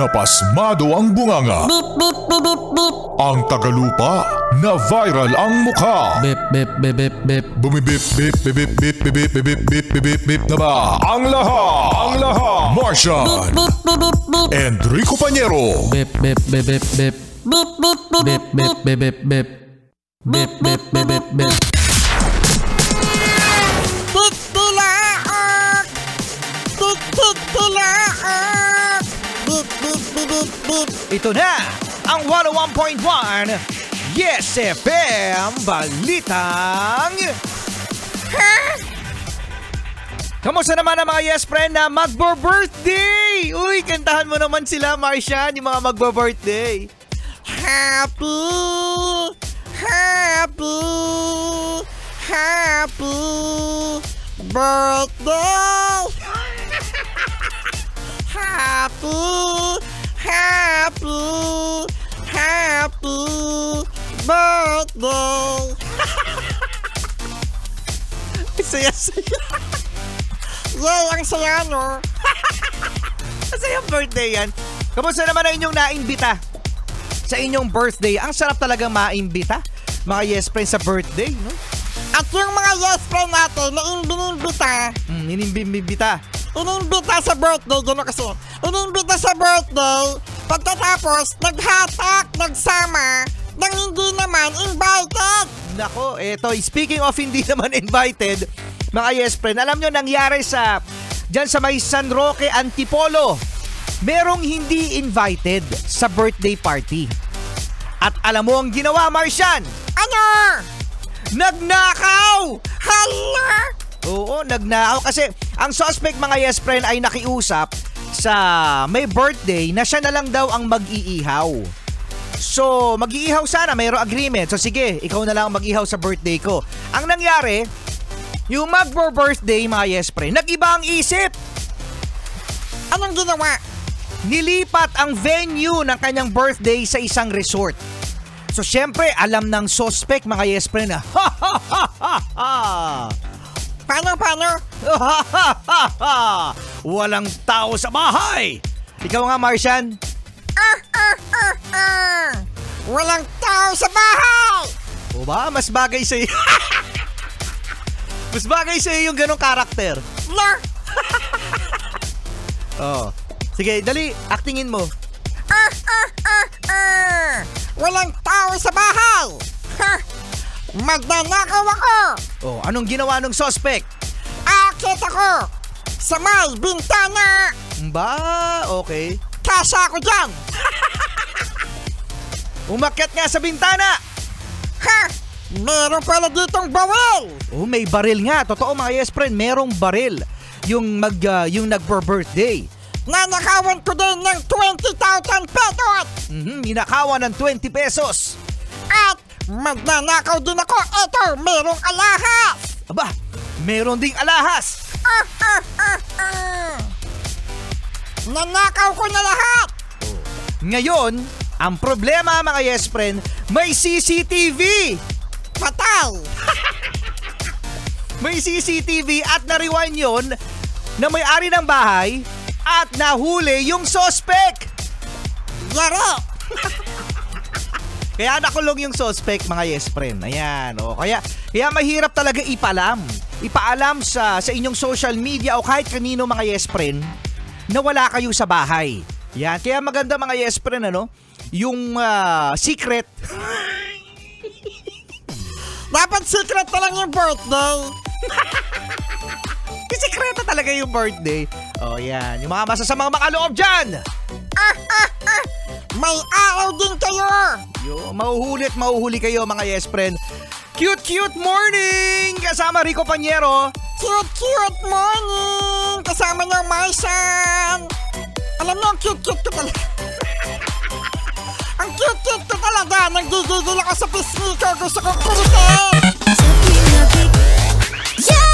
napasmado ang bunganga. Beep, beep, beep, beep, beep. Ang tagalupa, na viral ang mukha. Bip, bip, bip, bip, bip. Bumibip, bip, bip, bip, bip, bip, bip, bip, bip, bip, bip, bip na ba? Ang lahat, Martian, Beep, beep, beep, beep. Enrico Pañero, Bip, bip, bip, bip, bip. Beep, beep, beep, Bip, bip, bip, bip, bip. Bip, bip, bip, bip, bip. Titilaok! Titilaok! Beep, beep, beep, beep, beep. Ito na ang 101.1 Yes FM Balitang Kamusta naman ang mga Yes Friend na magbo-birthday? Uy, kantahan mo naman sila, Martian, yung mga magbo-birthday. Happy, happy, happy birthday! Happy, happy, happy birthday! Saya-saya. Yay, ang saya, no? Masayang birthday yan. Kamusta naman ang inyong naimbita sa inyong birthday? Ang sarap talagang maimbita, mga Yes Friends, sa birthday, no? At yung mga yes friend natin na inimbita, inimbita sa birthday, gano'n kasi. Inimbita sa birthday, pagkatapos naghatak, nagsama, nang hindi naman invited. Nako, eto, speaking of hindi naman invited, mga Yes Friend, alam nyo nangyari dyan sa may San Roque, Antipolo, merong hindi invited sa birthday party. At alam mo ang ginawa, Martian? Ano? Nagnakaw! Hala! Oo, nagnakaw. Kasi ang suspect, mga Yes Friend, ay nakiusap sa may birthday na siya na lang daw ang mag-iihaw. So, mag-iihaw sana, mayroong agreement. So, sige, ikaw na lang mag-ihaw sa birthday ko. Ang nangyari, yung mag-birthday, mga Yes Friend, nag-iba ang isip. Anong ginawa? Nilipat ang venue ng kanyang birthday sa isang resort. So, syempre, alam ng suspect, mga Yes Friend, na Paano? walang tao sa bahay. Ikaw nga, Martian. Walang tao sa bahay! O ba, mas bagay sa'yo. Mas bagay sa'yo yung ganong karakter. La! Oh. Sige, dali, actingin mo. Walang tao sa bahay! Ha! Magnanakaw ako! Oh, anong ginawa ng suspect? Akit ako! Sa may bintana! Ba, okay. Kasya ako dyan! Umakyat nga sa bintana! Ha! Meron pala ditong baril! Oh, may baril nga. Totoo, mga Yes Friend, merong baril. Yung nagper-birthday. Nanakawan ko din ng 20,000 pesos! Ninakawan ng 20 pesos. At magnanakaw din ako. Ito, merong alahas! Aba, meron ding alahas. Nanakaw ko na lahat! Ngayon, ang problema, mga Yes Friend, may CCTV. Patay! May CCTV at na-rewind yun na may-ari ng bahay at nahuli yung suspect. Yaro! Kaya nakulong yung suspect, mga Yes Friend. Ayan, o. Kaya mahirap talaga ipaalam sa inyong social media o kahit kanino, mga Yes Friend, na wala kayo sa bahay. Yan, kaya maganda, mga Yes Friend, ano, yung secret. Dapat secret na lang yung birthday. Sekreto talaga yung birthday. O, yan. Yung mga masasamang makaloob dyan. May araw din kayo. Mahuhuli kayo, mga Yes Friend. Cute morning! Kasama Rico Pañero. Cute morning! Kasama niyo, Martian. Alam mo, ang cute ko talaga. Ang cute ko talaga. Nagigigil ako sa pisngi ko. Gusto kong kulitin. Yeah!